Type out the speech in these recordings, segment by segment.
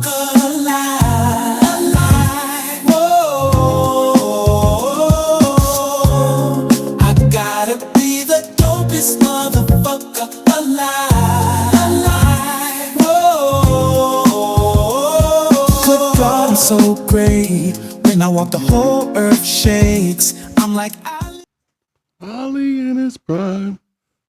motherfucker alive. Whoa, I gotta be the dopest motherfucker alive. Whoa, good God, I'm so great. When I walk, the whole earth shakes. I'm like Ali in his prime.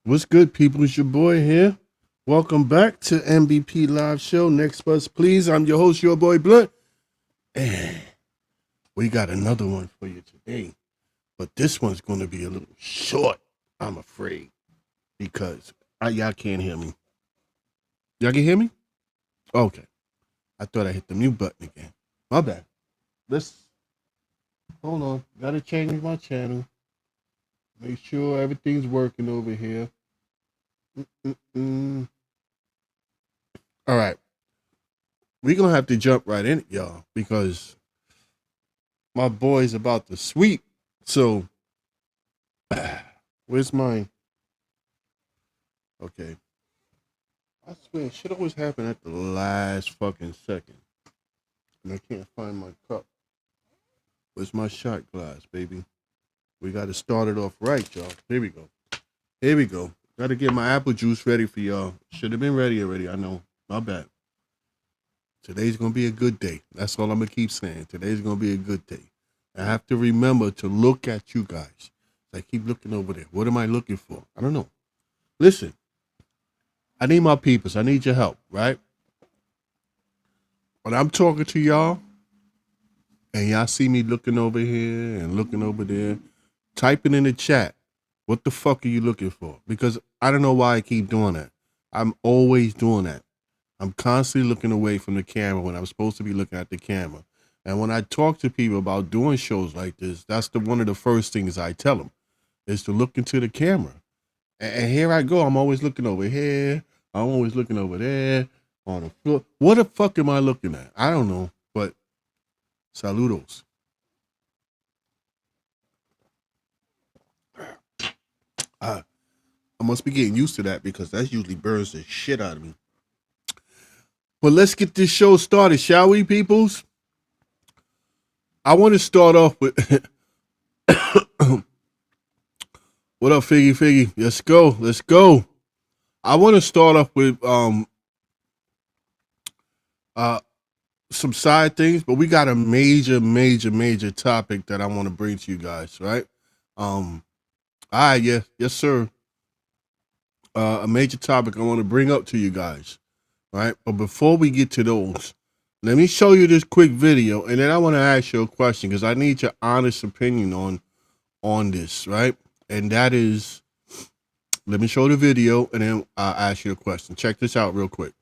What's good, people? It's your boy here. Welcome back to NBP Live Show. Next bus, please. I'm your host, your boy Blunt. And we got another one for you today. But this one's going to be a little short, I'm afraid. Because y'all can't hear me. Y'all can hear me? Okay. I thought I hit the mute button again. My bad. Hold on. Gotta change my channel. Make sure everything's working over here. All right. We're going to have to jump right in it, y'all, because my boy's about to sweep. So, where's mine? Okay. I swear, shit always happen at the last fucking second. And I can't find my cup. Where's my shot glass, baby? We got to start it off right, y'all. Here we go. Here we go. Got to get my apple juice ready for y'all. Should have been ready already, I know. My bad. Today's going to be a good day. That's all I'm going to keep saying. Today's going to be a good day. I have to remember to look at you guys. I keep looking over there. What am I looking for? I don't know. Listen, I need my peoples. I need your help, right? When I'm talking to y'all, and y'all see me looking over here and looking over there, typing in the chat, what the fuck are you looking for? Because I don't know why I keep doing that. I'm always doing that. I'm constantly looking away from the camera when I'm supposed to be looking at the camera. And when I talk to people about doing shows like this, that's one of the first things I tell them is to look into the camera. And here I go. I'm always looking over here. I'm always looking over there on the floor. What the fuck am I looking at? I don't know, but saludos. I must be getting used to that because that usually burns the shit out of me. But let's get this show started, shall we, peoples? I want to start off with what up, Figgy? Let's go. I want to start off with some side things, but we got a major topic that I want to bring to you guys, right? Yes, sir. A major topic I want to bring up to you guys, right? But before we get to those, let me show you this quick video, and then I want to ask you a question because I need your honest opinion on this, right? And that is, let me show the video, and then I'll ask you a question. Check this out real quick.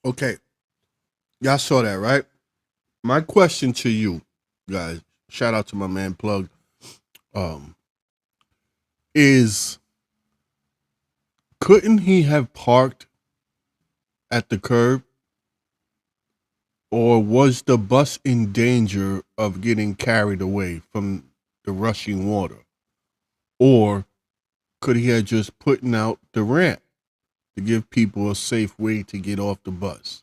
Okay, y'all saw that, right? My question to you guys, shout out to my man Plug, is couldn't he have parked at the curb, or was the bus in danger of getting carried away from the rushing water, or could he have just putting out the ramp to give people a safe way to get off the bus?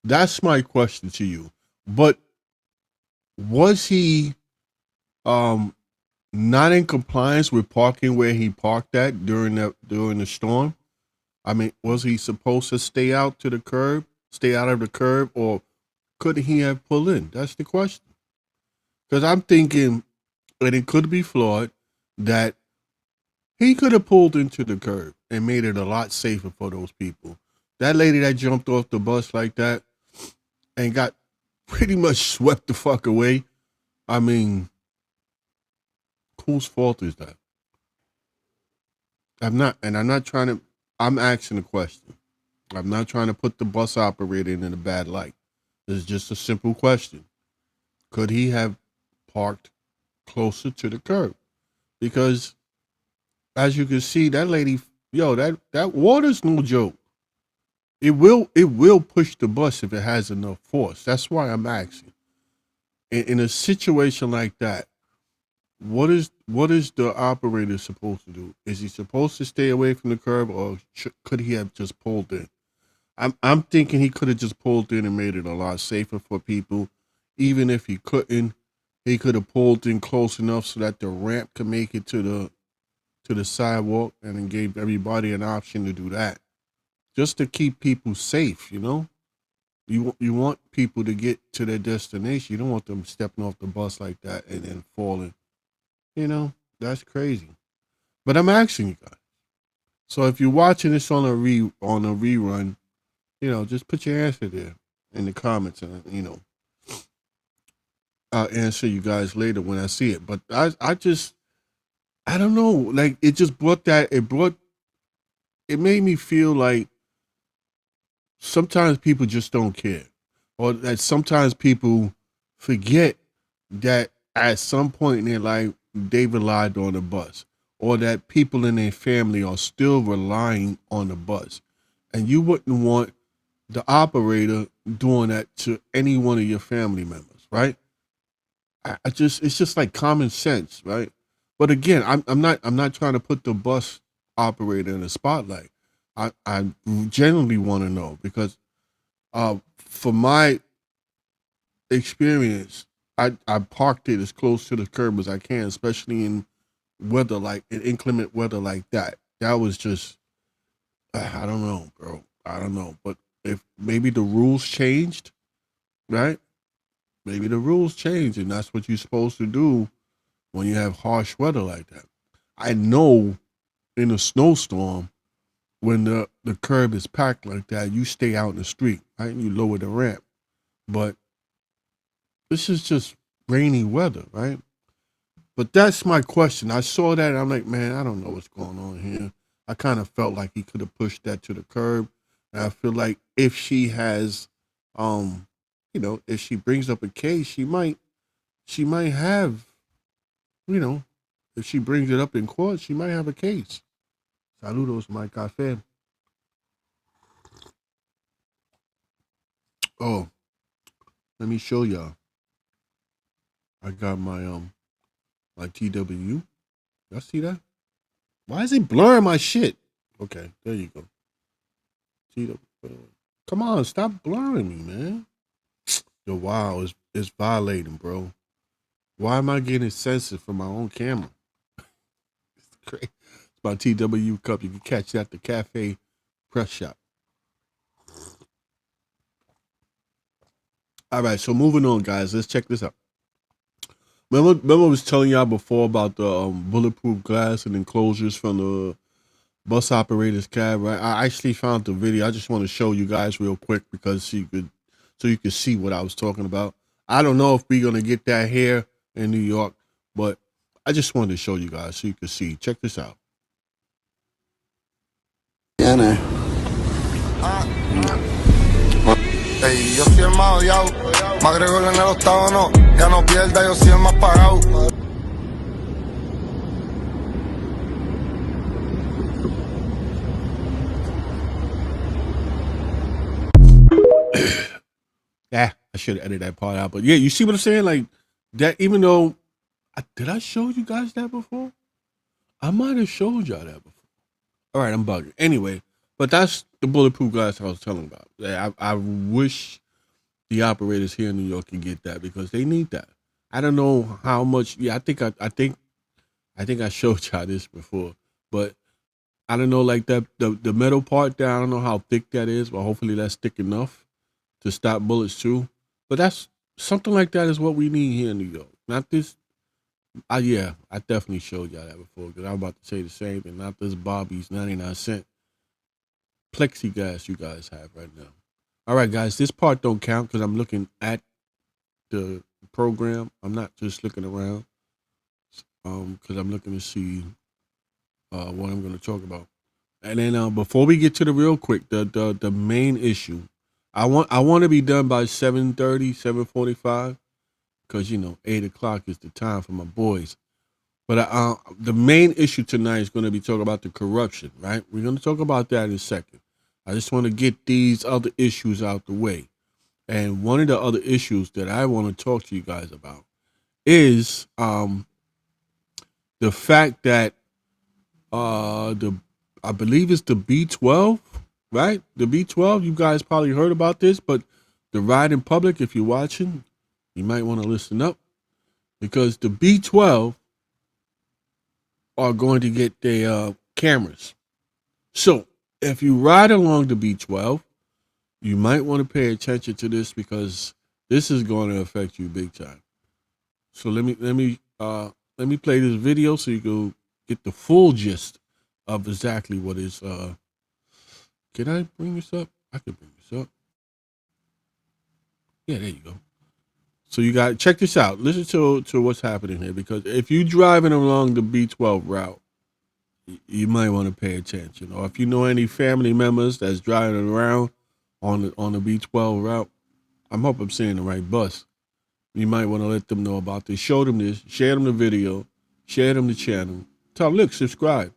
That's my question to you. But was he not in compliance with parking where he parked at during the storm? I mean, was he supposed to stay out of the curb, or could he have pulled in? That's the question. Because I'm thinking, and it could be flawed, that he could have pulled into the curb and made it a lot safer for those people. That lady that jumped off the bus like that and got pretty much swept the fuck away. I mean, whose fault is that? I'm asking a question. I'm not trying to put the bus operator in a bad light. It's just a simple question. Could he have parked closer to the curb? Because as you can see, that lady, that water's no joke. it will push the bus if it has enough force. That's why I'm asking. In a situation like that, what is the operator supposed to do? Is he supposed to stay away from the curb, or could he have just pulled in? I'm thinking he could have just pulled in and made it a lot safer for people. Even if he couldn't, he could have pulled in close enough so that the ramp could make it to the sidewalk, and then gave everybody an option to do that, just to keep people safe. You want people to get to their destination. You don't want them stepping off the bus like that and then falling. That's crazy. But I'm asking you guys. So if you're watching this on a rerun, just put your answer there in the comments, and I'll answer you guys later when I see it. But I don't know. Like, it just it made me feel like sometimes people just don't care, or that sometimes people forget that at some point in their life they relied on the bus, or that people in their family are still relying on the bus, and you wouldn't want the operator doing that to any one of your family members, right? It's just like common sense, right? But again, I'm not trying to put the bus operator in the spotlight. I genuinely want to know, because for my experience, I parked it as close to the curb as I can, especially in inclement weather like that. That was just, I don't know, bro. I don't know. But if maybe the rules changed, right? Maybe the rules changed, and that's what you're supposed to do when you have harsh weather like that. I know in a snowstorm, when the curb is packed like that, you stay out in the street, right? And you lower the ramp. But this is just rainy weather, right? But that's my question. I saw that and I'm like, man, I don't know what's going on here. I kind of felt like he could have pushed that to the curb. And I feel like if she has, if she brings up a case, she might have, you know, if she brings it up in court, she might have a case. Saludos, my café. Oh, let me show y'all. I got my TWU. Y'all see that? Why is it blurring my shit? Okay, there you go. TWU. Come on, stop blurring me, man. Yo, wow, it's violating, bro. Why am I getting censored from my own camera? It's crazy. It's my TWU cup. You can catch that at the cafe press shop. All right, so moving on, guys. Let's check this out. Remember I was telling y'all before about the bulletproof glass and enclosures from the bus operator's cab, right? I actually found the video. I just want to show you guys real quick so you could see what I was talking about. I don't know if we're gonna get that here in New York, but I just wanted to show you guys so you could see. Check this out. Tiene. Ey, yo soy el más odiado, más Gregor en el octavo no, ya no pierda, yo soy el más pagado. Yeah, I should have edited that part out, but yeah, you see what I'm saying? Like that, even though, did I show you guys that before? I might have showed y'all that before. All right, I'm bugging. Anyway, but that's the bulletproof glass I was telling about. I wish the operators here in New York can get that, because they need that. I don't know how much. Yeah, I think I showed y'all this before, but I don't know, like the metal part there. I don't know how thick that is, but hopefully that's thick enough to stop bullets too. But that's something like that is what we need here in New York. Not this. Yeah, I definitely showed y'all that before, because I'm about to say the same thing. Not this Bobby's 99-cent plexiglass you guys have right now. All right, guys, this part don't count because I'm looking at the program. I'm not just looking around, because I'm looking to see what I'm going to talk about. And then before we get to the real quick, the main issue, I want to be done by 7:30, 7:45, because 8 o'clock is the time for my boys. But the main issue tonight is going to be talking about the corruption, right? We're going to talk about that in a second. I just want to get these other issues out the way. And one of the other issues that I want to talk to you guys about is the fact that the I believe it's the B12, right? The B12, you guys probably heard about this, but the ride in public, if you're watching, you might want to listen up because the B12 are going to get their cameras. So if you ride along the B12, you might want to pay attention to this because this is going to affect you big time. So let me play this video so you can get the full gist of exactly what is. Can I bring this up? I can bring this up. Yeah, there you go. So you got check this out. Listen to what's happening here because if you're driving along the B12 route, you might want to pay attention. Or if you know any family members that's driving around on the B12 route, I hope I'm saying the right bus. You might want to let them know about this. Show them this. Share them the video. Share them the channel. Tell them, look, subscribe.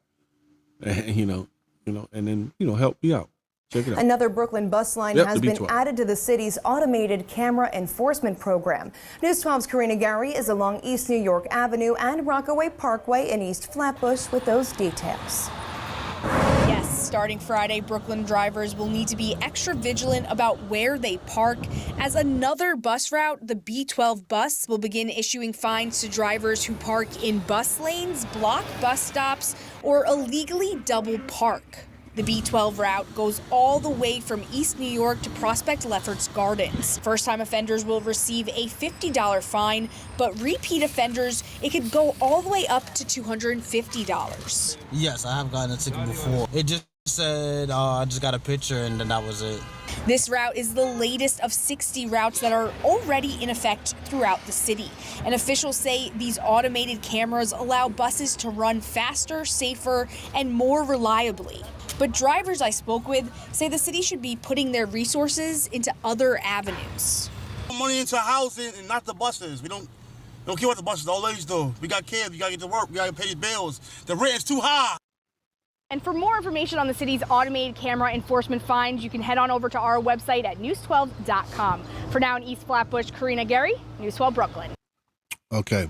And, and then, help me out. Check it out. Another Brooklyn bus line has been added to the city's automated camera enforcement program. News 12's Karina Gary is along East New York Avenue and Rockaway Parkway in East Flatbush with those details. Yes, starting Friday, Brooklyn drivers will need to be extra vigilant about where they park. As another bus route, the B12 bus will begin issuing fines to drivers who park in bus lanes, block bus stops, or illegally double park. The B12 route goes all the way from East New York to Prospect Lefferts Gardens. First-time offenders will receive a $50 fine, but repeat offenders, it could go all the way up to $250. Yes, I have gotten a ticket before. It just said I just got a picture and then that was it. This route is the latest of 60 routes that are already in effect throughout the city. And officials say these automated cameras allow buses to run faster, safer, and more reliably. But drivers I spoke with say the city should be putting their resources into other avenues. Money into housing and not the buses. We don't care what the buses, the old ladies do. We got kids, we gotta get to work, we gotta pay these bills. The rent is too high. And for more information on the city's automated camera enforcement fines, you can head on over to our website at news12.com. For now in East Flatbush, Karina Gary, News 12 Brooklyn. Okay.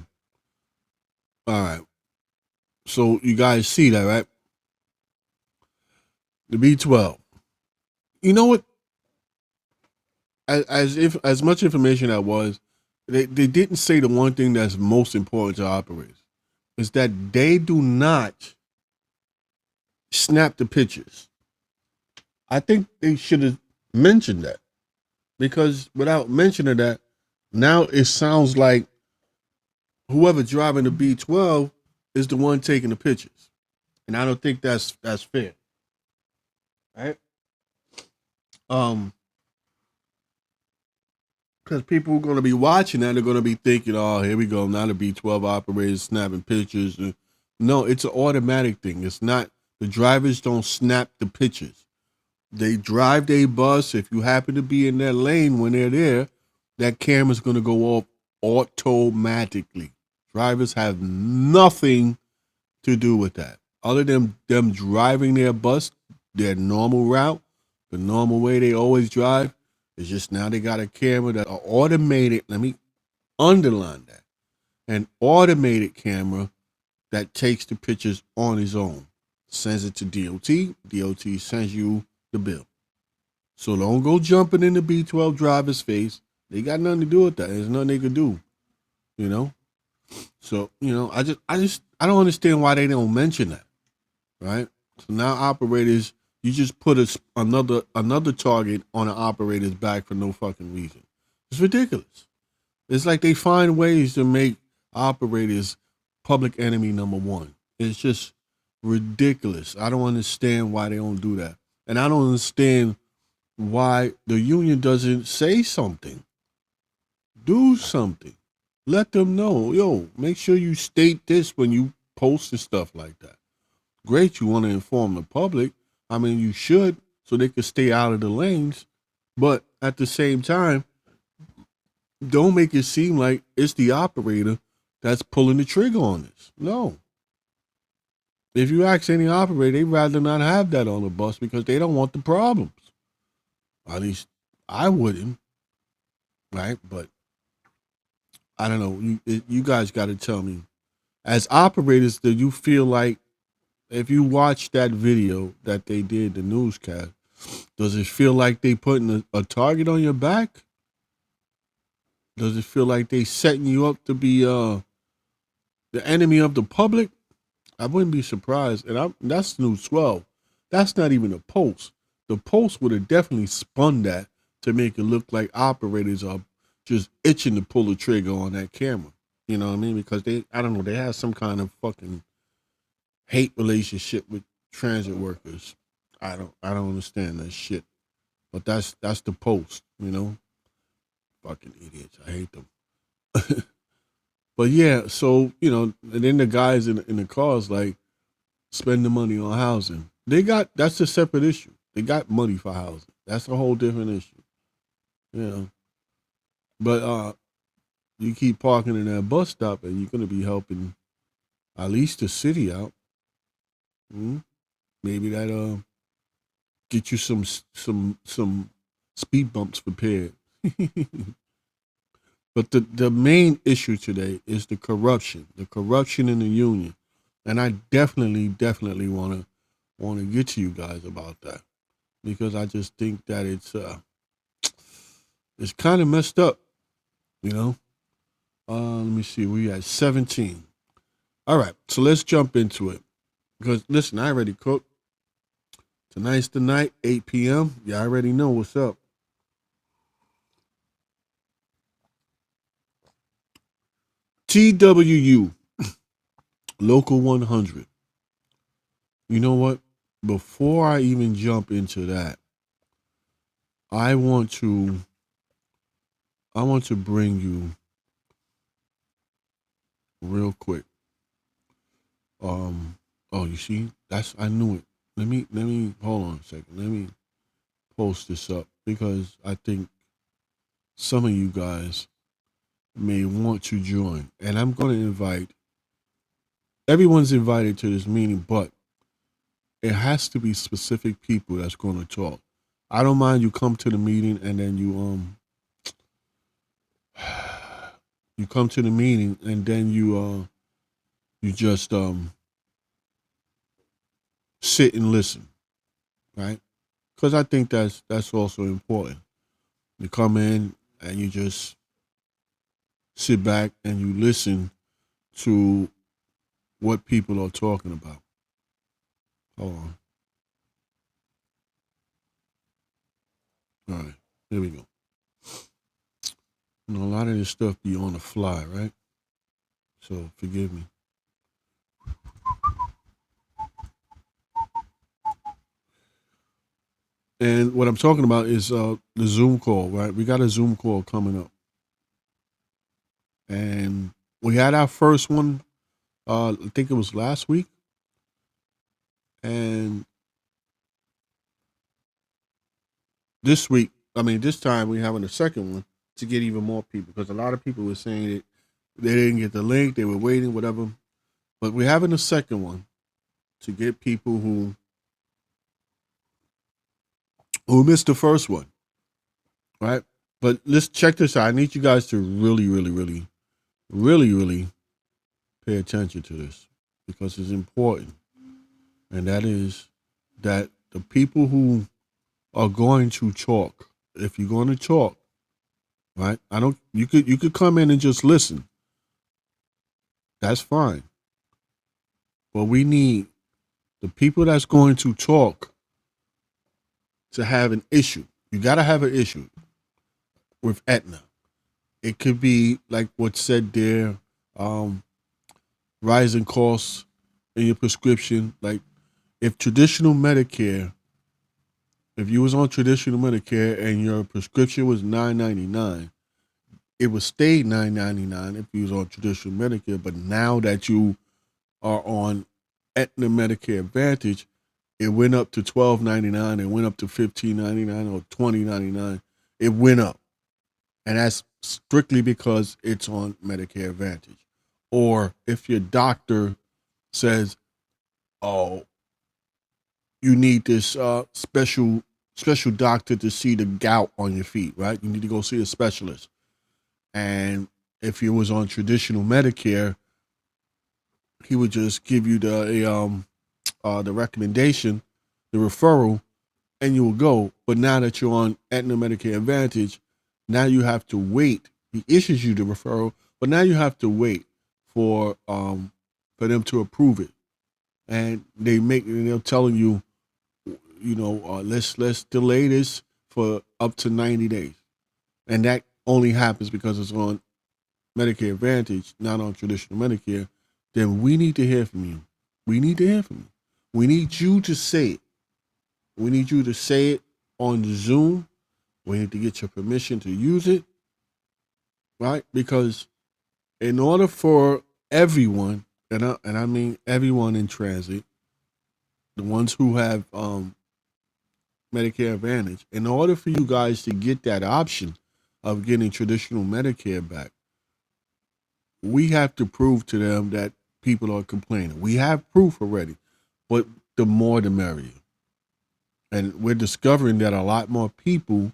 All right. So you guys see that, right? The B12. You know what? As much information that was, they didn't say the one thing that's most important to operators is that they do not snap the pictures. I think they should have mentioned that because without mentioning that, now it sounds like whoever driving the B12 is the one taking the pictures, and I don't think that's fair. Right? Because people are going to be watching that, they're going to be thinking, oh, here we go, now the B12 operators snapping pictures. No, it's an automatic thing. It's not, the drivers don't snap the pictures. They drive their bus. If you happen to be in that lane when they're there, that camera's going to go off automatically. Drivers have nothing to do with that. Other than them driving their bus, their normal route, the normal way they always drive, it's just now they got a camera that are automated. Let me underline that. An automated camera that takes the pictures on its own. Sends it to DOT. DOT sends you the bill. So don't go jumping in the B12 driver's face. They got nothing to do with that. There's nothing they could do. So, I don't understand why they don't mention that. Right? So now operators, you just put another target on an operator's back for no fucking reason. It's ridiculous. It's like they find ways to make operators public enemy number one. It's just ridiculous. I don't understand why they don't do that. And I don't understand why the union doesn't say something. Do something. Let them know, yo, make sure you state this when you post and stuff like that. Great, you want to inform the public. I mean, you should, so they can stay out of the lanes. But at the same time, don't make it seem like it's the operator that's pulling the trigger on this. No. If you ask any operator, they'd rather not have that on the bus because they don't want the problems. At least I wouldn't, right? But I don't know. You guys got to tell me. As operators, do you feel like if you watch that video that they did, the newscast, does it feel like they putting a target on your back? Does it feel like they setting you up to be the enemy of the public? I wouldn't be surprised. And that's News 12. That's not even a Post. The Post would have definitely spun that to make it look like operators are just itching to pull the trigger on that camera. You know what I mean? Because I don't know, they have some kind of fucking hate relationship with transit workers. I don't understand that shit. But that's the Post, you know? Fucking idiots. I hate them. But yeah, so, you know, and then the guys in the cars like spend the money on housing. That's a separate issue. They got money for housing. That's a whole different issue. You know. But you keep parking in that bus stop and you're gonna be helping at least the city out. Maybe that get you some speed bumps prepared. But the main issue today is the corruption in the union, and I definitely want to get to you guys about that because I just think that it's kind of messed up, you know. Let me see, we at 17. All right, so let's jump into it because listen, I already cooked. Tonight's the night, 8 p.m. You already know what's up. TWU Local 100. You know what? Before I even jump into that, I want to bring you real quick. You see? I knew it. Let me hold on a second. Let me post this up because I think some of you guys may want to join. And I'm going to invite, everyone's invited to this meeting, but it has to be specific people that's going to talk. I don't mind you come to the meeting and then you come to the meeting and then you just sit and listen, right? Because I think that's also important. You come in and you just sit back and you listen to what people are talking about. Hold on. All right, here we go. You know, a lot of this stuff be on the fly, right? So forgive me. And what I'm talking about is the Zoom call, right? We got a Zoom call coming up. And we had our first one, I think it was last week. And this time we're having a second one to get even more people because a lot of people were saying that they didn't get the link, they were waiting, whatever. But we're having a second one to get people who missed the first one, right? But let's check this out. I need you guys to really pay attention to this because it's important. And that is that the people who are going to talk, if you're going to talk, right? You could come in and just listen. That's fine. But we need the people that's going to talk to have an issue. You got to have an issue with Aetna. It could be like what's said there, rising costs in your prescription. Like if you was on traditional Medicare and your prescription was $9.99, it would stay $9.99 if you was on traditional Medicare. But now that you are on Aetna Medicare Advantage, it went up to $12.99. It went up to $15.99 or $20.99. It went up. And that's strictly because it's on Medicare Advantage. Or if your doctor says, oh, you need this special doctor to see the gout on your feet, right? You need to go see a specialist. And if you was on traditional Medicare, he would just give you the recommendation, the referral, and you will go. But now that you're on Aetna Medicare Advantage, now you have to wait. He issues you the referral, but now you have to wait for them to approve it. And they're telling you, let's delay this for up to 90 days. And that only happens because it's on Medicare Advantage, not on traditional Medicare. Then we need to hear from you. We need to hear from you. We need you to say it. We need you to say it on the Zoom. We need to get your permission to use it, right? Because in order for everyone, and I mean everyone in transit, the ones who have Medicare Advantage, in order for you guys to get that option of getting traditional Medicare back, we have to prove to them that people are complaining. We have proof already, but the more the merrier. And we're discovering that a lot more people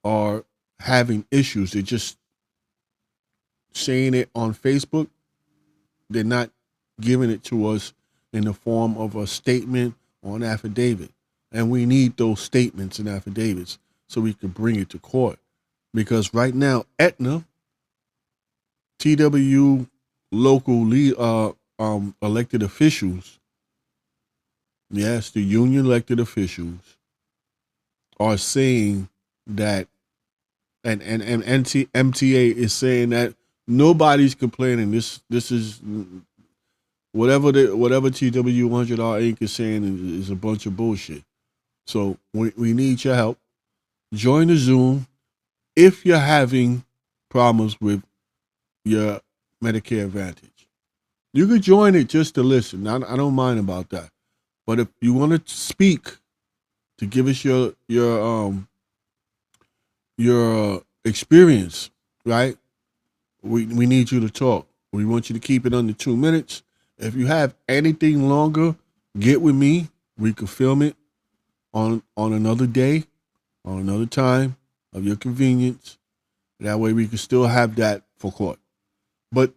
are having issues. They're just saying it on Facebook. They're not giving it to us in the form of a statement or an affidavit. And we need those statements and affidavits so we can bring it to court. Because right now, Aetna, TWU Local elected officials, yes, the union elected officials are saying that, and MTA is saying that nobody's complaining. This is whatever TW 100R Inc. is saying is a bunch of bullshit. So we need your help. Join the Zoom if you're having problems with your Medicare Advantage. You could join it just to listen. I don't mind about that. But if you want to speak, to give us your experience, right? We need you to talk. We want you to keep it under 2 minutes. If you have anything longer, get with me. We could film it on another day, on another time of your convenience. That way we can still have that for court. But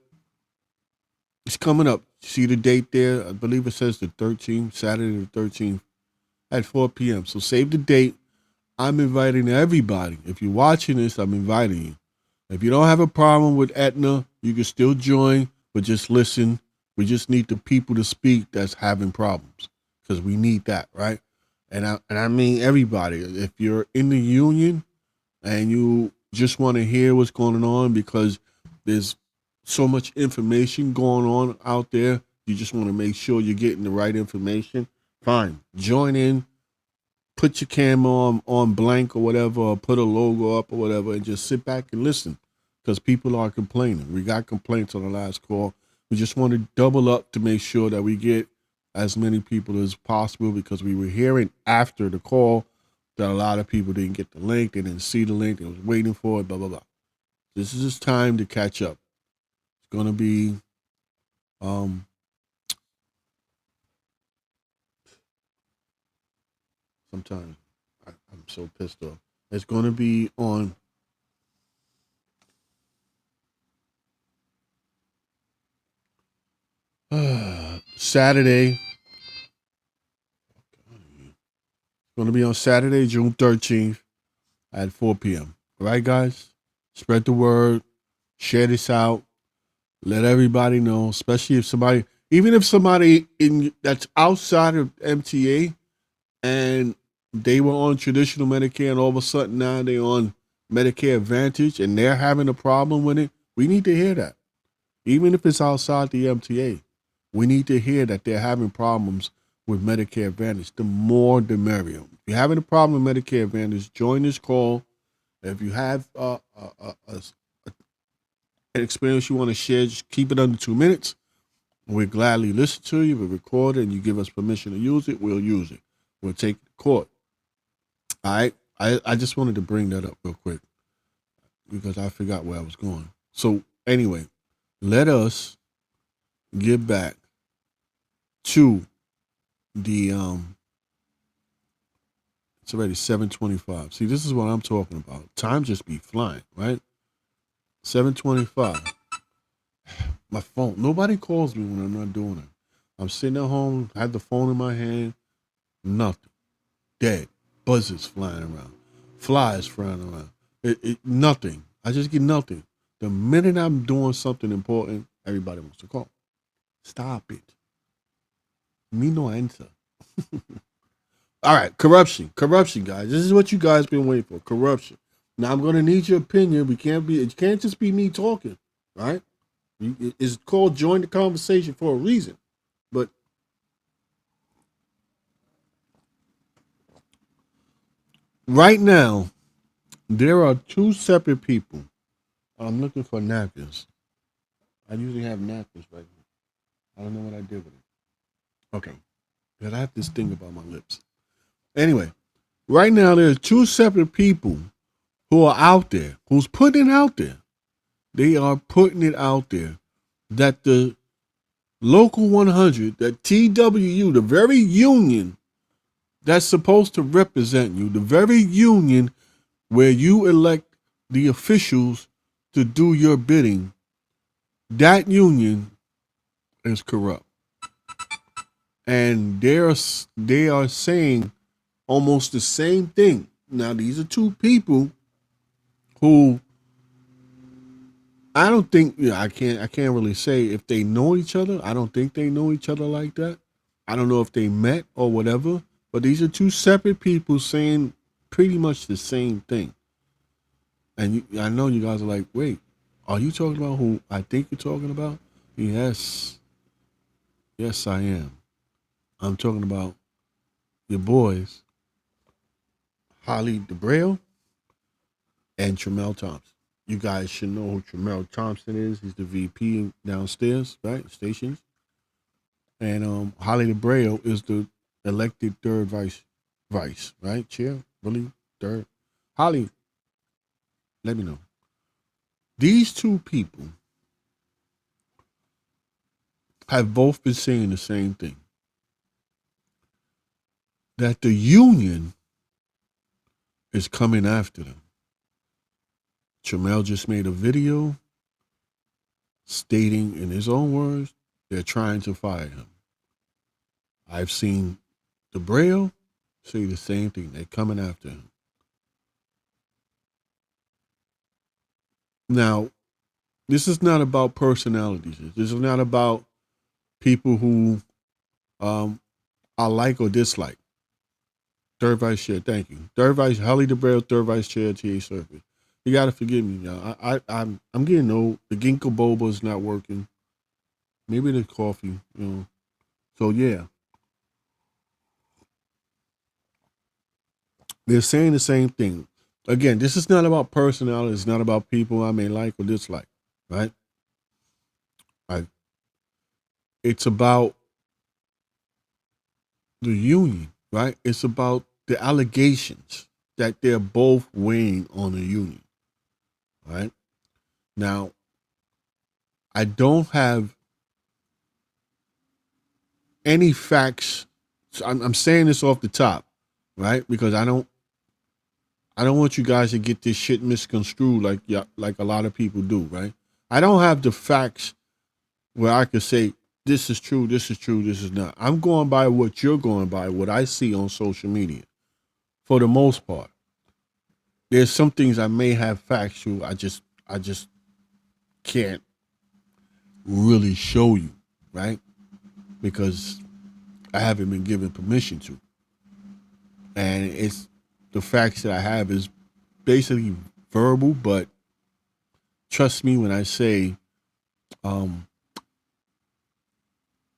it's coming up. See the date there? I believe it says the 13th, Saturday the 13th at 4 p.m. So save the date. I'm inviting everybody. If you're watching this, I'm inviting you. If you don't have a problem with Aetna, you can still join, but just listen. We just need the people to speak that's having problems, because we need that, right? And I mean everybody. If you're in the union and you just want to hear what's going on because there's so much information going on out there, you just want to make sure you're getting the right information, fine. Join in, put your camera on blank or whatever, or put a logo up or whatever, and just sit back and listen, because people are complaining. We got complaints on the last call. We just want to double up to make sure that we get as many people as possible, because we were hearing after the call that a lot of people didn't get the link, they didn't see the link, they was waiting for it, blah, blah, blah. This is just time to catch up. It's going to be sometimes I'm so pissed off. It's going to be on Saturday. It's going to be on Saturday, June 13th at 4 p.m. All right, guys? Spread the word. Share this out. Let everybody know, especially if somebody, even if somebody that's outside of MTA and they were on traditional Medicare and all of a sudden now they're on Medicare Advantage and they're having a problem with it, we need to hear that. Even if it's outside the MTA, we need to hear that they're having problems with Medicare Advantage. The more, the merrier. If you're having a problem with Medicare Advantage, join this call. If you have an experience you want to share, just keep it under 2 minutes. We'll gladly listen to you. We'll record it, and you give us permission to use it, we'll use it. We'll take it to court. All right? I just wanted to bring that up real quick because I forgot where I was going. So anyway, let us get back to the it's already 7:25. See, this is what I'm talking about. Time just be flying, right? 7:25. My phone. Nobody calls me when I'm not doing it. I'm sitting at home, had the phone in my hand, nothing. Dead. Buzzes flying around. Flies flying around. Nothing. I just get nothing. The minute I'm doing something important, everybody wants to call. Stop it. Me no answer. All right, corruption, guys. This is what you guys been waiting for. Corruption. Now I'm gonna need your opinion. It can't just be me talking, right? It's called join the conversation for a reason. But right now, there are two separate people. I'm looking for napkins. I usually have napkins right here. I don't know what I did with it. Okay. But I have this thing about my lips. Anyway, right now there's two separate people who are out there, who's putting it out there. They are putting it out there that the Local 100, that TWU, the very union that's supposed to represent you, the very union where you elect the officials to do your bidding, that union is corrupt. And they are saying almost the same thing. Now, these are two people who I don't think, I can't really say if they know each other. I don't think they know each other like that. I don't know if they met or whatever, but these are two separate people saying pretty much the same thing. And I know you guys are like, wait, are you talking about who I think you're talking about? Yes, I am. I'm talking about your boys, Haile Debreo and Tremel Thompson. You guys should know who Tremel Thompson is. He's the VP downstairs, right? Stations. And Haile Debreo is the elected third vice, right? Chair, really? Third. Haile, let me know. These two people have both been saying the same thing. That the union is coming after them. Tremel just made a video stating in his own words, they're trying to fire him. I've seen Debreo say the same thing. They're coming after him. Now, this is not about personalities. This is not about people who I like or dislike. Third Vice Chair, thank you. Third Vice, Haile Debreo, Third Vice Chair, TA Circuit. You gotta forgive me, y'all. I'm getting old. The ginkgo boba is not working. Maybe the coffee, So yeah, they're saying the same thing. Again, this is not about personality. It's not about people I may like or dislike, right? It's about the union, right? It's about the allegations that they're both weighing on the union. Right? Now, I don't have any facts. So I'm saying this off the top, right? Because I don't want you guys to get this shit misconstrued like a lot of people do, right? I don't have the facts where I could say this is true, this is true, this is not. I'm going by what you're going by, what I see on social media. For the most part. There's some things I may have factual. I just can't really show you, right? Because I haven't been given permission to. And it's the facts that I have is basically verbal, but trust me when I say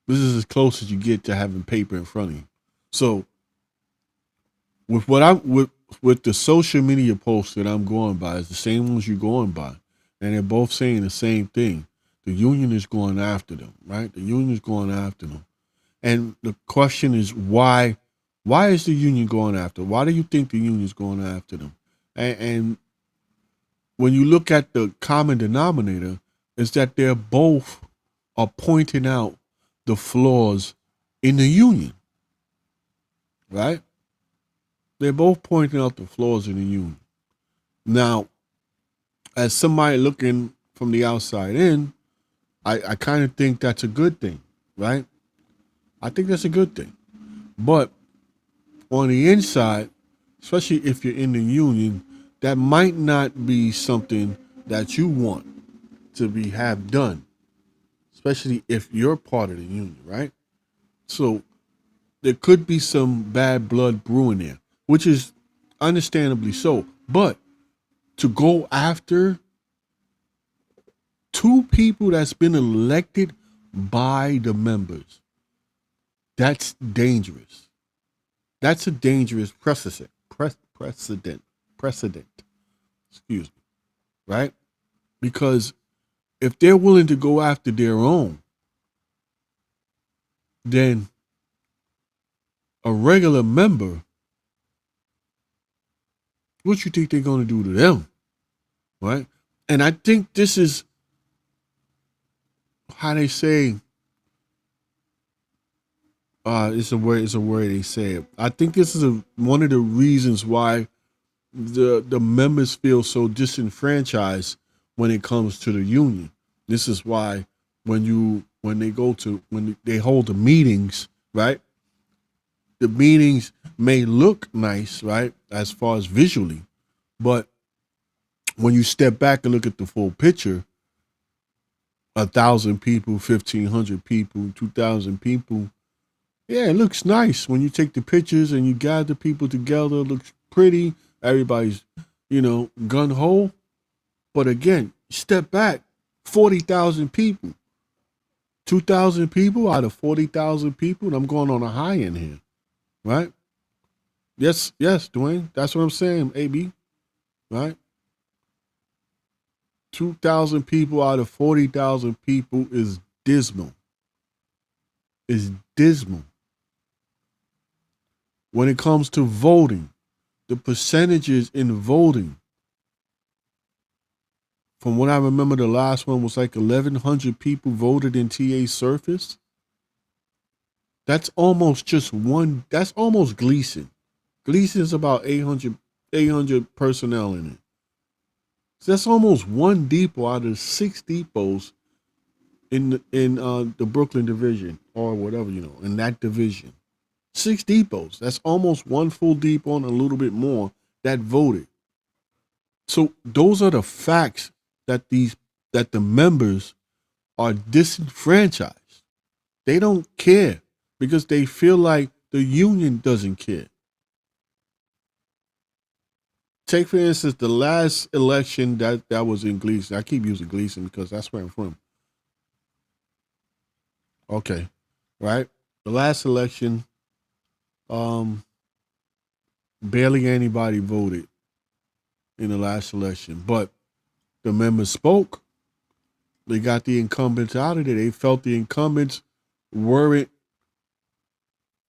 this is as close as you get to having paper in front of you. So with what with the social media posts that I'm going by, is the same ones you're going by. And they're both saying the same thing. The union is going after them, right? The union is going after them. And the question is, why is the union going after them? Why do you think the union is going after them? And when you look at the common denominator, is that they're both are pointing out the flaws in the union. right? They're both pointing out the flaws in the union. Now, as somebody looking from the outside in, I kind of think that's a good thing, right? I think that's a good thing. But on the inside, especially if you're in the union, that might not be something that you want to have done, especially if you're part of the union, right? So there could be some bad blood brewing there, which is understandably so. But to go after two people that's been elected by the members, that's dangerous. That's a dangerous precedent. Excuse me. Right? Because if they're willing to go after their own, then a regular member, what you think they're going to do to them? Right? And I think this is how they say, it's a word they say it. I think this is one of the reasons why the members feel so disenfranchised when it comes to the union. This is why when they hold the meetings, right? The meetings may look nice, right, as far as visually, but when you step back and look at the full picture, 1,000 people, 1,500 people, 2,000 people, yeah, it looks nice when you take the pictures and you gather people together. It looks pretty. Everybody's, gun ho. But again, step back, 40,000 people, 2,000 people out of 40,000 people. And I'm going on a high end here, right? Yes, Dwayne. That's what I'm saying, AB, right? 2,000 people out of 40,000 people is dismal. Is dismal. When it comes to voting, the percentages in voting, from what I remember, the last one was like 1,100 people voted in TA Surface. That's almost just one. That's almost Gleason. Gleason's about 800 personnel in it. So that's almost one depot out of 6 depots in the Brooklyn division or whatever, in that division. 6 depots. That's almost one full depot and a little bit more that voted. So those are the facts that the members are disenfranchised. They don't care because they feel like the union doesn't care. Take, for instance, the last election that was in Gleason. I keep using Gleason because that's where I'm from. Okay, right? The last election, barely anybody voted in the last election, but the members spoke. They got the incumbents out of there. They felt the incumbents weren't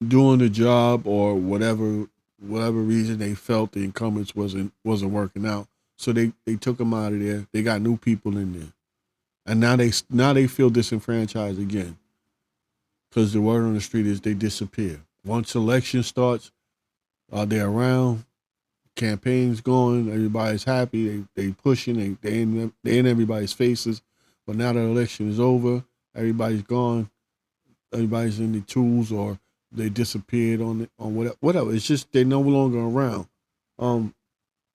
doing the job, or whatever reason they felt the incumbents wasn't working out. So they took them out of there. They got new people in there, and now they feel disenfranchised again because the word on the street is they disappear. Once election starts, they're around, campaigns going, everybody's happy, they pushing, they in everybody's faces. But now the election is over, everybody's gone, everybody's in the tools, or they disappeared on whatever. It's just they're no longer around.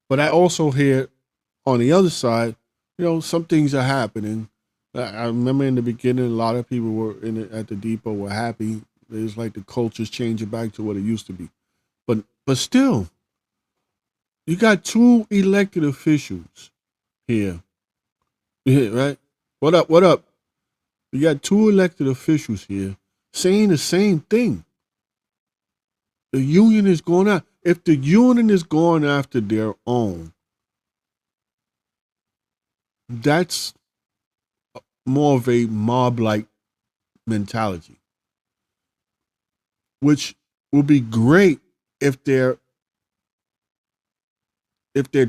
But I also hear on the other side, some things are happening. I remember in the beginning, a lot of people were at the depot were happy. It was like the culture's changing back to what it used to be. But still, you got 2 elected officials here. Yeah, right? What up? You got 2 elected officials here saying the same thing. The union is going out. If the union is going after their own, that's more of a mob-like mentality, which would be great if they're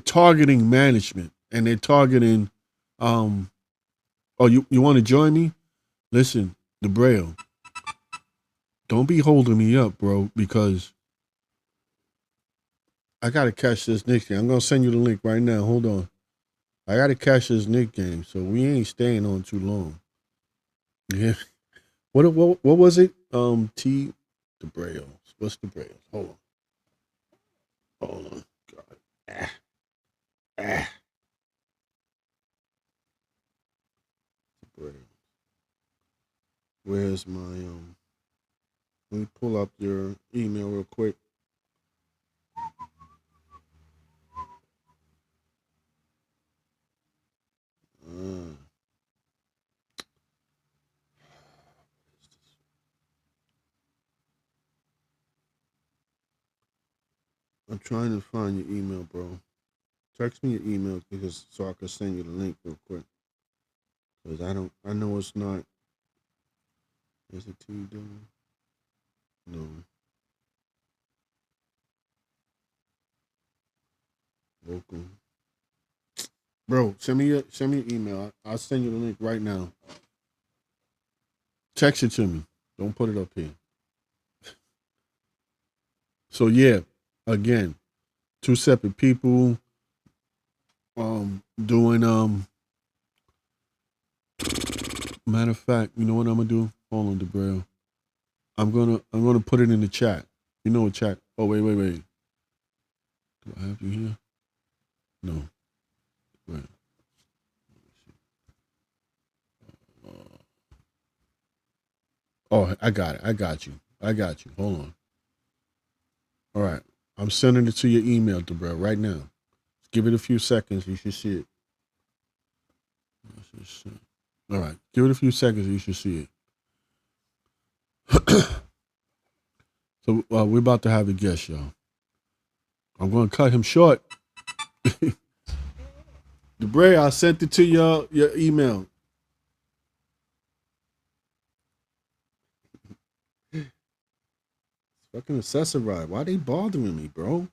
targeting management and they're targeting, you want to join me? Listen, Debreo, don't be holding me up, bro, because I gotta catch this Knicks game. I'm gonna send you the link right now. Hold on. I gotta catch this Knicks game, so we ain't staying on too long. Yeah. What was it? Debreo. What's Debreo? Hold on. God. Debreo. Where's my let me pull up your email real quick. I'm trying to find your email, bro. Text me your email because so I can send you the link real quick. Because I know it's not. Is it TWU? No. Local. Bro, send me your email. I'll send you the link right now. Text it to me. Don't put it up here. So yeah, again, two separate people doing matter of fact, you know what I'm gonna do? Hold on, Debreo. I'm gonna put it in the chat. You know what chat? Oh wait. Do I have you here? No. Wait. Oh, I got it. I got you. Hold on. All right. I'm sending it to your email, Debreo, right now. Give it a few seconds. You should see it. All right. Give it a few seconds. You should see it. So we're about to have a guest, y'all. I'm going to cut him short. Debreo, I sent it to your email. Fucking accessorize. Why they bothering me, bro?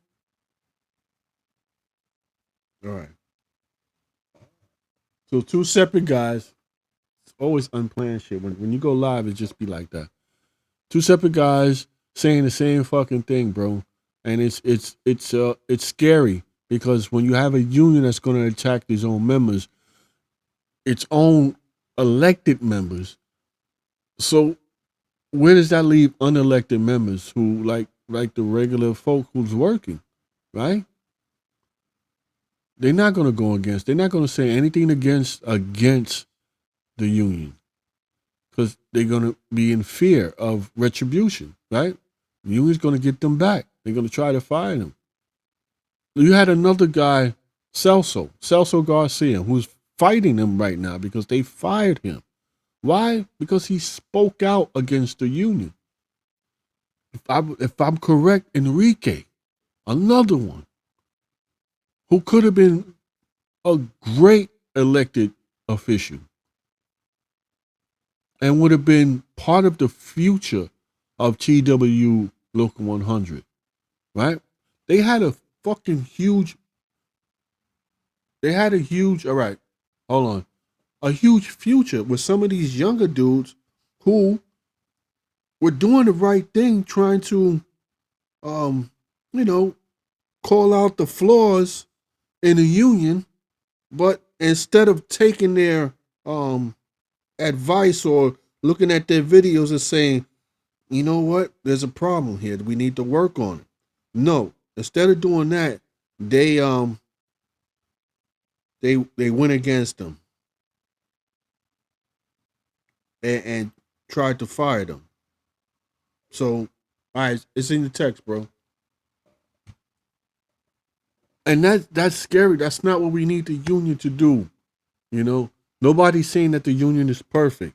All right. So two separate guys. It's always unplanned shit. When you go live, it just be like that. Two separate guys saying the same fucking thing, bro. And it's scary because when you have a union that's going to attack its own members, its own elected members. So where does that leave unelected members who like the regular folk who's working, right? They're not going to go against. They're not going to say anything against the union because they're going to be in fear of retribution, right? The union's going to get them back. They're going to try to fire them. You had another guy, Celso Garcia, who's fighting them right now because they fired him. Why? Because he spoke out against the union. If I'm correct, Enrique, another one, who could have been a great elected official and would have been part of the future of TWU Local 100, right? They had a huge, all right, hold on, a huge future with some of these younger dudes who were doing the right thing, trying to, call out the flaws in the union, but instead of taking their advice or looking at their videos and saying, you know what, there's a problem here, we need to work on it. No, instead of doing that, they went against them and tried to fire them. So, all right, it's in the text, bro. And that's scary. That's not what we need the union to do. You know, nobody's saying that the union is perfect.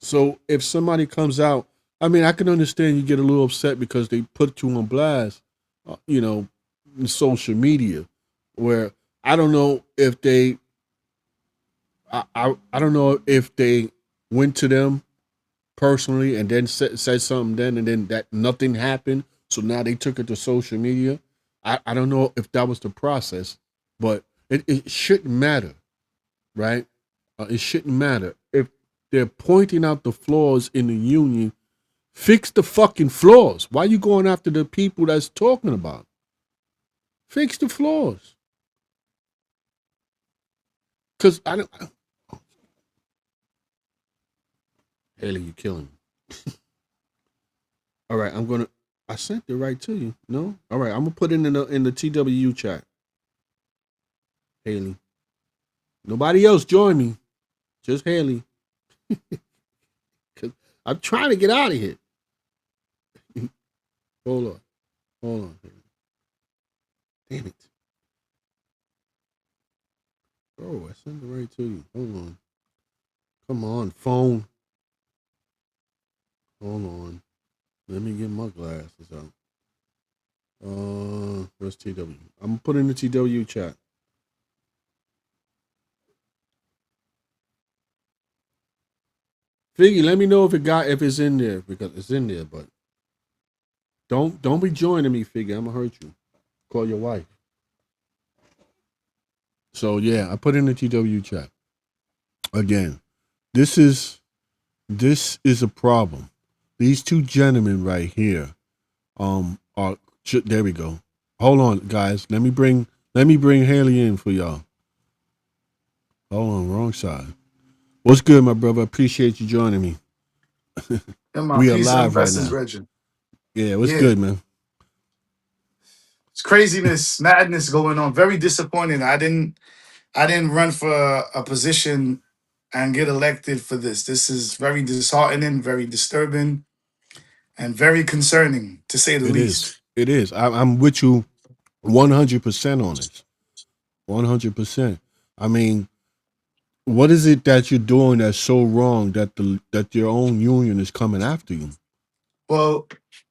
So if somebody comes out, I mean, I can understand you get a little upset because they put you on blast, in social media, where I don't know if they, I don't know if they went to them personally and then said something then and then that nothing happened. So now they took it to social media. I don't know if that was the process, but it shouldn't matter, right? It shouldn't matter. If they're pointing out the flaws in the union, fix the fucking flaws. Why are you going after the people that's talking about? Fix the flaws. Cause I don't. Haile, you killing me. All right, I sent it right to you. No, all right, I'm gonna put it in the TWU chat. Haile, nobody else join me. Just Haile. Cause I'm trying to get out of here. Hold on. Damn it. Oh, I sent it right to you. Hold on. Come on, phone. Hold on. Let me get my glasses out. Where's TW? I'm gonna put in the TW chat. Figgy, let me know if it's in there, because it's in there, but don't be joining me, Figgy. I'm gonna hurt you. Call your wife. So yeah, I put in the TW chat. Again, this is a problem. These two gentlemen right here, are there we go. Hold on, guys. Let me bring Haile in for y'all. Hold on, wrong side. What's good, my brother? Appreciate you joining me. We are live right now. Regin. Yeah, what's good, man? It's craziness, madness going on. Very disappointing. I didn't run for a position and get elected for this. This is very disheartening, very disturbing, and very concerning, to say the least. It is. I'm with you 100% on this. 100%. I mean, what is it that you're doing that's so wrong that your own union is coming after you? Well,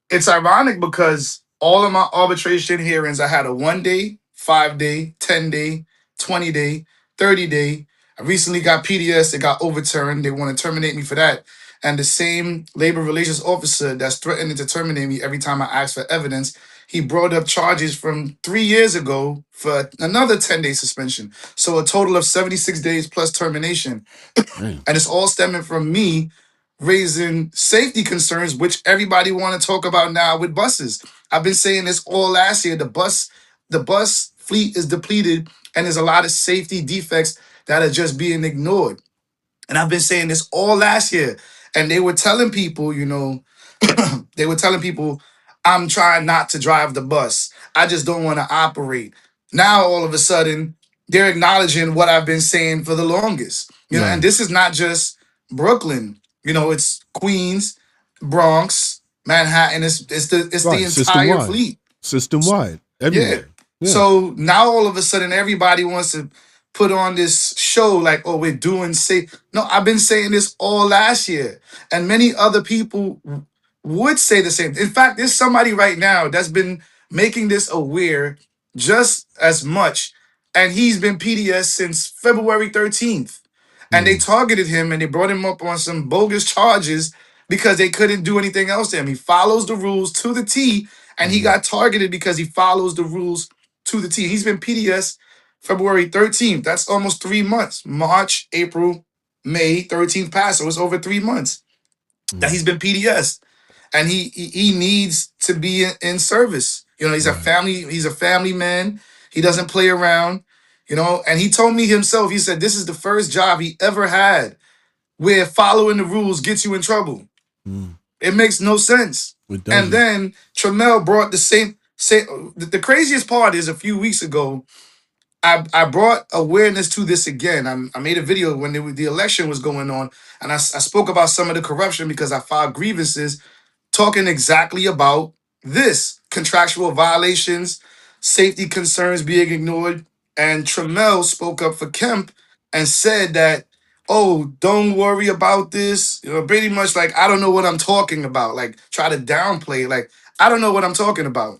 it's ironic because all of my arbitration hearings, I had a 1 day, 5 day, 10 day, 20 day, 30 day. I recently got PDS, it got overturned. They want to terminate me for that. And the same labor relations officer that's threatening to terminate me every time I ask for evidence, he brought up charges from 3 years ago for another 10-day suspension. So a total of 76 days plus termination. And it's all stemming from me raising safety concerns, which everybody want to talk about now with buses. I've been saying this all last year. The bus fleet is depleted, and there's a lot of safety defects that are just being ignored. And I've been saying this all last year. And they were telling people, they were telling people, I'm trying not to drive the bus. I just don't want to operate. Now, all of a sudden, they're acknowledging what I've been saying for the longest. And this is not just Brooklyn. It's Queens, Bronx, Manhattan. It's the entire fleet. System-wide. Everywhere. Yeah. So now all of a sudden everybody wants to put on this show like, oh, we're doing safe. No, I've been saying this all last year. And many other people would say the same. In fact, there's somebody right now that's been making this aware just as much. And he's been PDS since February 13th. And they targeted him and they brought him up on some bogus charges because they couldn't do anything else to him. He follows the rules to the T, and he got targeted because he follows the rules to the T. He's been PDS February 13th. That's almost 3 months. March, April, May, 13th passed. So it's over 3 months that he's been PDS. And he needs to be in service. He's a family man. He doesn't play around. And he told me himself, he said, this is the first job he ever had where following the rules gets you in trouble. It makes no sense. And then Trammell brought the same. The craziest part is a few weeks ago, I brought awareness to this again. I made a video when the election was going on, and I spoke about some of the corruption because I filed grievances talking exactly about this: contractual violations, safety concerns being ignored. And Trammell spoke up for Kemp and said that, oh, don't worry about this. Pretty much like, I don't know what I'm talking about. Like, try to downplay, like, I don't know what I'm talking about.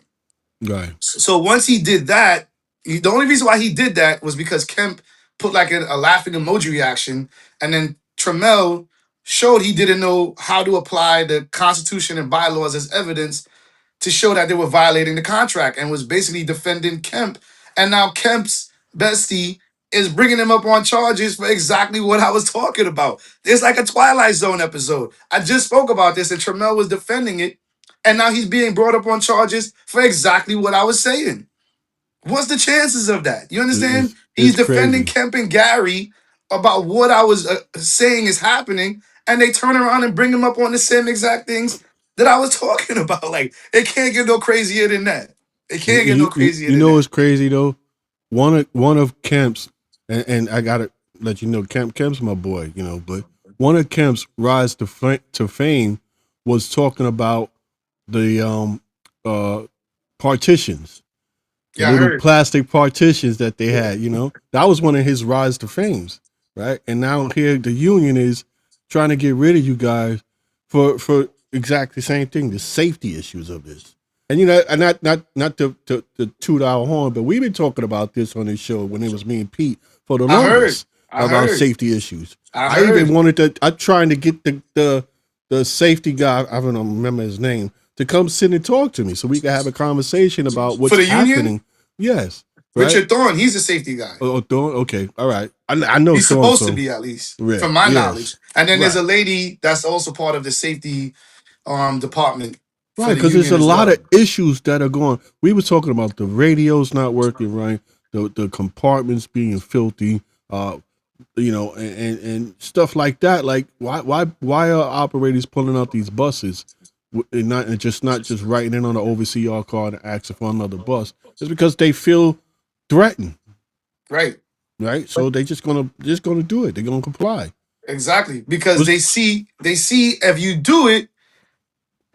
Right. So once he did that, the only reason why he did that was because Kemp put like a laughing emoji reaction. And then Trammell showed he didn't know how to apply the Constitution and bylaws as evidence to show that they were violating the contract, and was basically defending Kemp. And now Kemp's bestie is bringing him up on charges for exactly what I was talking about. It's like a Twilight Zone episode. I just spoke about this and Trammell was defending it. And now he's being brought up on charges for exactly what I was saying. What's the chances of that? You understand? He's It's defending crazy. Kemp and Gary about what I was saying is happening, and they turn around and bring him up on the same exact things that I was talking about. Like, it can't get no crazier than that. It can't get no crazier You than know that. what's crazy though? One of Kemp's, and I gotta let you know, Kemp's my boy, you know, but one of Kemp's rise to fame was talking about the partitions, the Yeah, I little heard. plastic partitions that they Yeah. had, you know. That was one of his rise to fames, right? And now here the union is trying to get rid of you guys for exactly the same thing, the safety issues of this. And you know, and not to toot our horn, but we've been talking about this on this show when it was me and Pete for the I heard. longest I about heard. safety issues. I I even heard. wanted to. I'm trying to get the safety guy. I don't remember his name to come sit and talk to me so we can have a conversation about For what's the union, happening. Yes, right. Richard Thorne, he's a safety guy. Oh, Thorne. Okay, all right. I know He's Thorne. supposed to So be, at least, yeah, from my yes, knowledge. And then there's right. a lady that's also part of the safety department for Right, the because there's union a as lot well. of issues that are going. We were talking about the radios not working right, the compartments being filthy, you know, and stuff like that. Like, why are operators pulling out these buses and just not just writing in on an OVCR card and asking for another bus? It's because they feel threatened, Right. right? So they just gonna do it. They're gonna comply. Exactly. Because Was they see if you do it,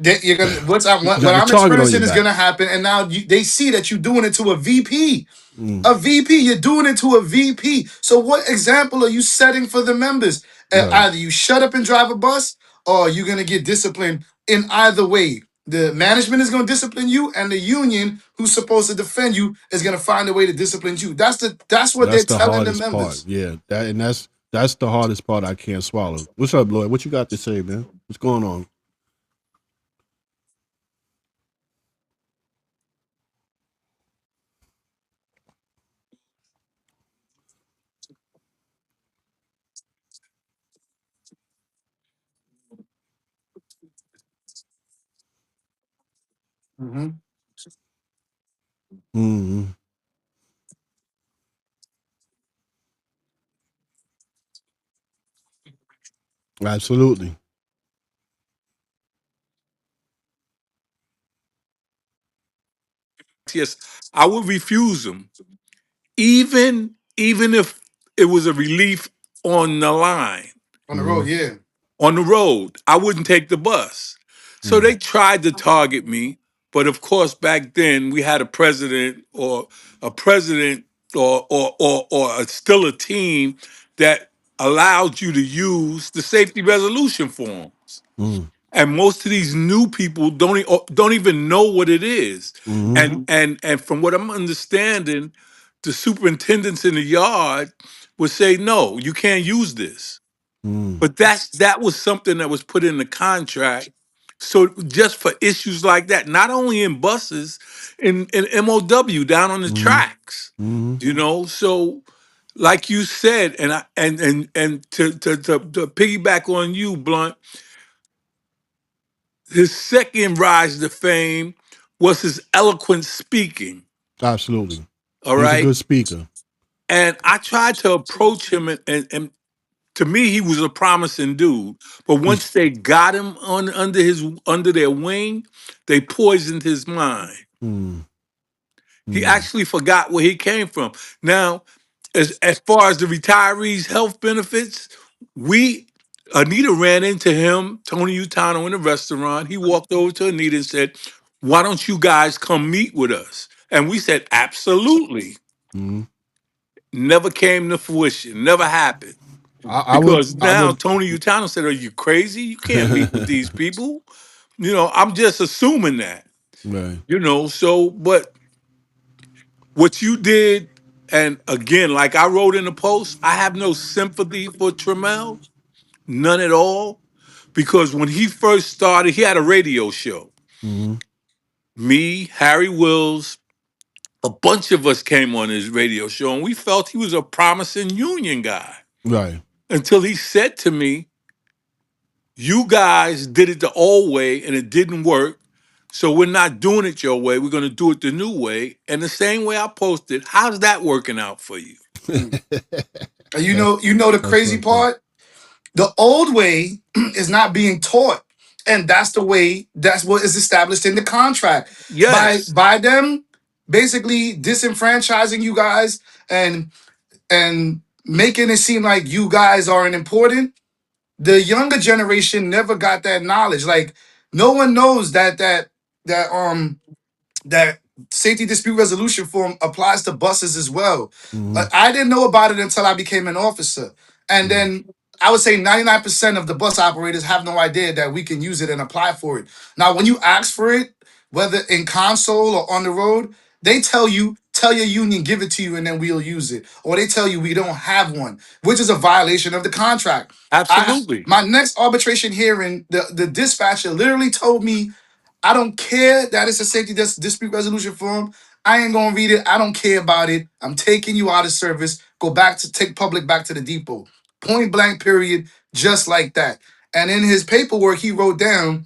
that you're gonna you what got a I'm target on your experiencing is back. gonna happen. And now they see that you're doing it to a VP. Mm, A VP, you're doing it to a VP. So what example are you setting for the members? right. Either you shut up and drive a bus, or you're gonna get disciplined. In either way, the management is gonna discipline you, and the union, who's supposed to defend you, is gonna find a way to discipline you. That's what they're That's the telling the hardest part. members. Yeah, that's the hardest part I can't swallow. What's up, Lloyd? What you got to say, man? What's going on? Hmm. Hmm. Absolutely. Yes, I would refuse them, even if it was a relief on the line, On the Hmm. road, yeah. on the road. I wouldn't take the bus. So Mm. they tried to target me, but of course back then we had a president or still a team that allowed you to use the safety resolution forms. Mm. And most of these new people don't even know what it is. Hmm. And from what I'm understanding, the superintendents in the yard would say, no, you can't use this. Mm. But that was something that was put in the contract. So just for issues like that, not only in buses, in MOW down on the Hmm. tracks, Hmm. So like you said, and I and to piggyback on you, Blunt, his second rise to fame was his eloquent speaking. Absolutely. All He's a right. good speaker. And I tried to approach him, and to me, he was a promising dude. But once they got him under their wing, they poisoned his mind. Mm. He Mm. actually forgot where he came from. Now, as far as the retirees' health benefits, we Anita ran into him, Tony Utano, in a restaurant. He walked over to Anita and said, "Why don't you guys come meet with us?" And we said, "Absolutely." Mm. Never came to fruition. Never happened. I would. Because I now would. Tony Utano said, "Are you crazy? You can't meet with these people." I'm just assuming that. Right. So but what you did, and again, like I wrote in the post, I have no sympathy for Trammell, none at all, because when he first started, he had a radio show. Hmm. Me, Harry Wills, a bunch of us came on his radio show, and we felt he was a promising union guy Right. until he said to me, "You guys did it the old way, and it didn't work. So we're not doing it your way. We're going to do it the new way. And the same way I posted, how's that working out for you? And you know the That's crazy fucked up. part? The old way is not being taught. And that's the way, that's what is established in the contract. Yes, By them basically disenfranchising you guys and making it seem like you guys aren't important. The younger generation never got that knowledge. Like no one knows that that safety dispute resolution form applies to buses as well. Mm-hmm. I didn't know about it until I became an officer. And Mm-hmm. then I would say 99% of the bus operators have no idea that we can use it and apply for it. Now, when you ask for it, whether in console or on the road, they tell you, tell your union, give it to you, and then we'll use it. Or they tell you we don't have one, which is a violation of the contract. absolutely. My next arbitration hearing, the dispatcher literally told me, I don't care that it's a safety dispute resolution form. I ain't gonna read it. I don't care about it. I'm taking you out of service. Go back to take public back to the depot. Point blank, period. Just like that. And in his paperwork, he wrote down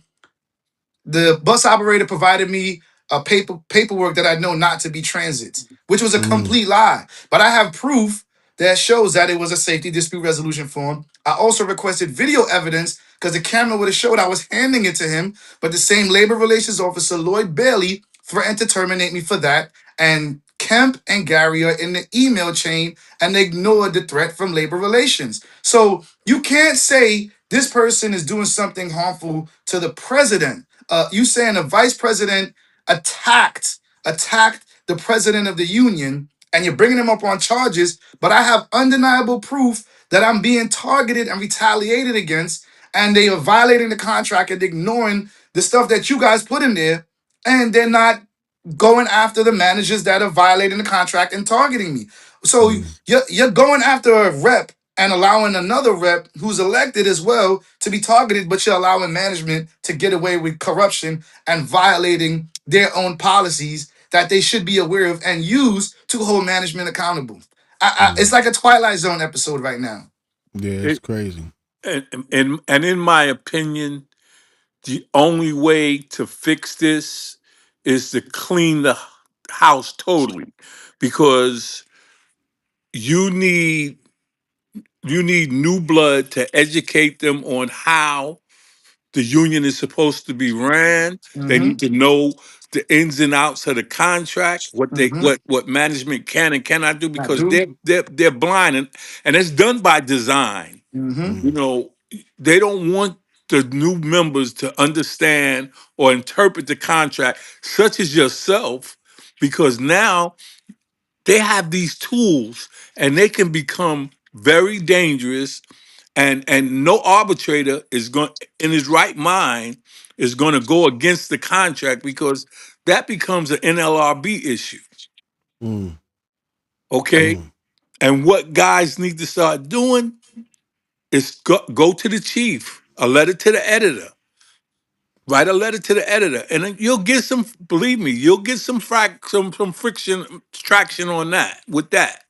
the bus operator provided me a paperwork that I know not to be transits, which was a Mm-hmm. complete lie. But I have proof that shows that it was a safety dispute resolution form. I also requested video evidence because the camera would have showed I was handing it to him, but the same labor relations officer, Lloyd Bailey, threatened to terminate me for that. And Kemp and Gary are in the email chain and they ignored the threat from labor relations. So you can't say this person is doing something harmful to the president. You saying the vice president attacked the president of the union, and you're bringing him up on charges, but I have undeniable proof that I'm being targeted and retaliated against, and they are violating the contract and ignoring the stuff that you guys put in there, and they're not going after the managers that are violating the contract and targeting me. So you're going after a rep and allowing another rep who's elected as well to be targeted, but you're allowing management to get away with corruption and violating their own policies that they should be aware of and use to hold management accountable. It's like a Twilight Zone episode right now. Yeah, it's It, crazy. and in my opinion, the only way to fix this is to clean the house totally, because you need you need new blood to educate them on how the union is supposed to be ran. They Mm-hmm. need to know the ins and outs of the contract, Mm-hmm. what management can and cannot do, I because do. they're blind, and it's done by design. Mm-hmm. You Mm-hmm. know, they don't want the new members to understand or interpret the contract, such as yourself, because now they have these tools and they can become very dangerous, and no arbitrator is going in his right mind is going to go against the contract, because that becomes an NLRB issue. Mm-hmm. Okay? And what guys need to start doing is go to the chief, a letter to the editor. Write a letter to the editor, and then you'll get some. Believe me, you'll get some friction traction on that. With that,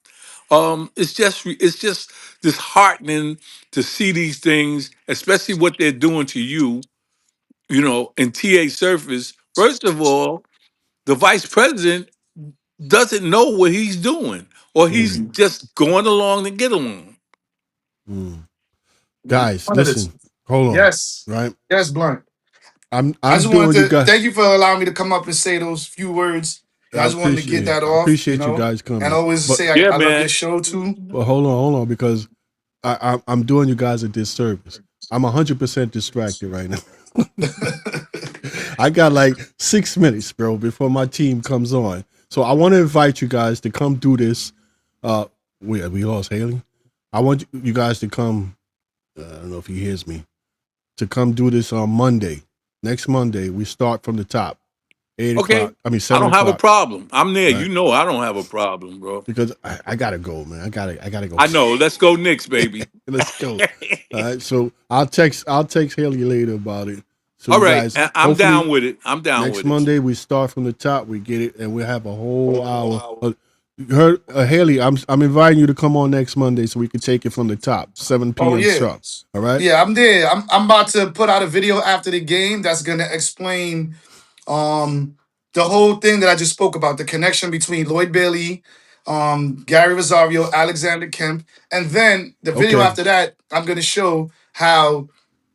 it's just disheartening to see these things, especially what they're doing to you. You know, in TA Surface. First of all, the vice president doesn't know what he's doing, or he's Mm-hmm. just going along to get along. Mm-hmm. Guys, One of this. listen, hold on, Yes. right? Yes, Blunt. I I'm just wanted doing you to guys. thank you for allowing me to come up and say those few words. I just wanted to get that I off, appreciate you guys and coming, always but say Yeah, I love your man. show too. hold on, because I'm doing you guys a disservice. I'm 100% distracted right now. I got like 6 minutes, bro, before my team comes on. So I want to invite you guys to come do this. We lost Haley. I want you guys to come. I don't know if he hears me. To come do this on Monday. Next Monday, we start from the top. 8 Okay, o'clock. I mean I 7 don't have a o'clock. problem. I'm there. Right. You know, I don't have a problem, bro. Because I gotta go, man. I gotta go. I know. Let's go Knicks, baby. Let's go. All right. So I'll text Haley later about it. So All you right, guys, I'm hopefully down with it. I'm down next with it. Monday we start from the top. We get it, and we'll have a whole hour. Haley, I'm inviting you to come on next Monday so we can take it from the top, 7 Oh p.m. yeah, sharp. All right. yeah, I'm there. I'm about to put out a video after the game that's gonna explain The whole thing that I just spoke about, the connection between Lloyd Bailey, Gary Rosario, Alexander Kemp, and then the video Okay. after that, I'm gonna show how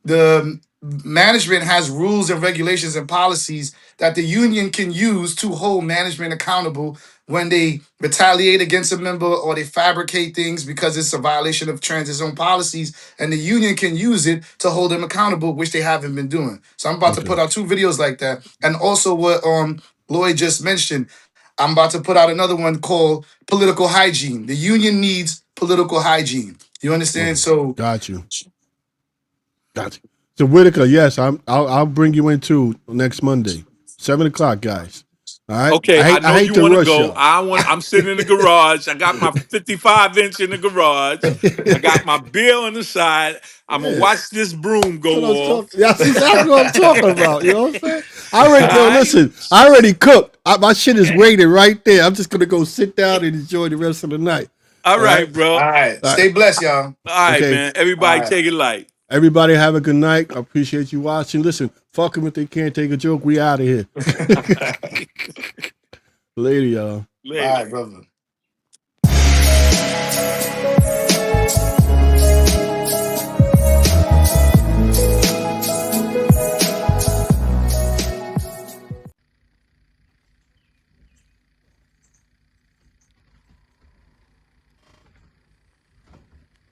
the management has rules and regulations and policies that the union can use to hold management accountable when they retaliate against a member or they fabricate things because it's a violation of transit zone policies, and the union can use it to hold them accountable, which they haven't been doing. So I'm about to Okay. put out 2 videos like that. And also what Lloyd just mentioned, I'm about to put out another one called political hygiene. The union needs political hygiene. You understand? So Got you. So Whitaker, yes, I'll bring you in too next Monday, 7:00, guys. All right. Okay, I I know hate you to want to rush go. y'all. I'm sitting in the garage. I got my 55-inch in the garage. I got my beer on the side. I'm gonna Yeah. watch this broom That's what go I'm off. talking. That's exactly what I'm talking about. You know what I'm saying? I All already yo, right. listen. I already cooked. My shit is waiting right there. I'm just gonna go sit down and enjoy the rest of the night. All All right. right, bro. all All right. All right. Stay blessed, y'all. right, Okay. man. All Everybody right. take it light. Everybody have a good night. I appreciate you watching. Listen, fuck them if they can't take a joke. We out of here. Later, y'all. All Later. right, brother.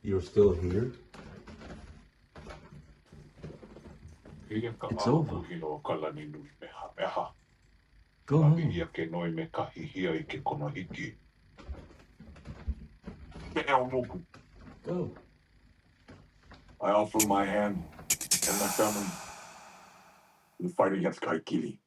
You're still here? It's over. Go home. Go. I offer my hand and my family to the fight against Kaikili.